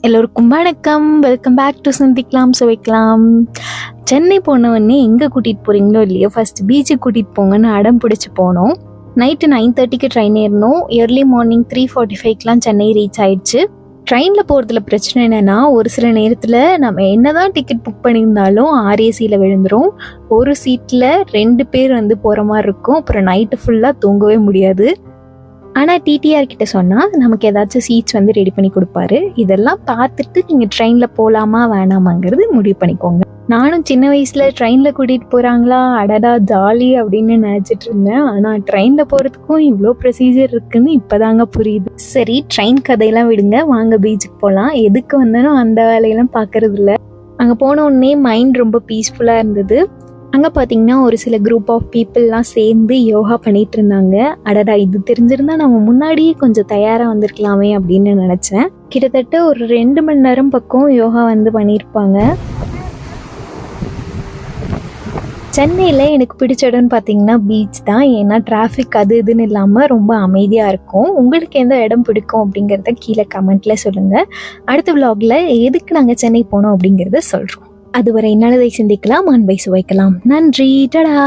எல்லோருக்கும் வணக்கம். Welcome back to சிந்திக்கலாம் சுவைக்கலாம். சென்னை போனவொடனே எங்கே கூட்டிகிட்டு போகிறீங்களோ இல்லையோ ஃபஸ்ட்டு பீச்சுக்கு கூட்டிகிட்டு போங்கன்னு அடம் பிடிச்சி போனோம். நைட்டு 9:30க்கு ட்ரெயின் ஏறினோம். ஏர்லி மார்னிங் 3:45க்கெலாம் சென்னை ரீச் ஆயிடுச்சு. ட்ரெயினில் போகிறதுல பிரச்சனை என்னென்னா, ஒரு சில நேரத்தில் நம்ம என்ன தான் டிக்கெட் புக் பண்ணியிருந்தாலும் ஆர்ஏசியில் விழுந்துடும். ஒரு சீட்டில் 2 பேர் போகிற மாதிரி இருக்கும். அப்புறம் நைட்டு ஃபுல்லாக தூங்கவே முடியாது. ஆனால் டிடிஆர் கிட்ட சொன்னால் நமக்கு ஏதாச்சும் சீட்ஸ் ரெடி பண்ணி கொடுப்பாரு. இதெல்லாம் பார்த்துட்டு நீங்கள் ட்ரெயினில் போகலாமா வேணாமாங்கிறது முடிவு பண்ணிக்கோங்க. நானும் சின்ன வயசில் ட்ரெயினில் கூட்டிகிட்டு போகிறாங்களா, அடடா ஜாலி அப்படின்னு நினச்சிட்டு இருந்தேன். ஆனால் ட்ரெயினில் போகிறதுக்கும் இவ்வளோ ப்ரொசீஜர் இருக்குன்னு இப்போதாங்க புரியுது. சரி, ட்ரெயின் கதையெல்லாம் விடுங்க, வாங்க பீச்சுக்கு போகலாம். எதுக்கு வந்தாலும் அந்த வேலையெல்லாம் பார்க்கறது இல்லை. அங்கே போன உடனே மைண்ட் ரொம்ப பீஸ்ஃபுல்லாக இருந்தது. அங்கே பார்த்தீங்கன்னா ஒரு சில குரூப் ஆஃப் பீப்புளெலாம் சேர்ந்து யோகா பண்ணிகிட்டு இருந்தாங்க. அடடா, இது தெரிஞ்சிருந்தா நம்ம முன்னாடியே கொஞ்சம் தயாராக வந்திருக்கலாமே அப்படின்னு நினச்சேன். கிட்டத்தட்ட ஒரு 2 மணி நேரம் பக்கம் யோகா பண்ணியிருப்பாங்க. சென்னையில் எனக்கு பிடிச்ச இடம்னு பார்த்தீங்கன்னா பீச் தான். ஏன்னா டிராஃபிக் அது இதுன்னு இல்லாமல் ரொம்ப அமைதியாக இருக்கும். உங்களுக்கு எந்த இடம் பிடிக்கும் அப்படிங்கிறத கீழே கமெண்ட்டில் சொல்லுங்கள். அடுத்த விலாகில் எதுக்கு நாங்கள் சென்னை போனோம் அப்படிங்கிறத சொல்கிறோம். அதுவரை நல்லதை சிந்திக்கலாம், அன்பை சுவைக்கலாம். நன்றி, டடா.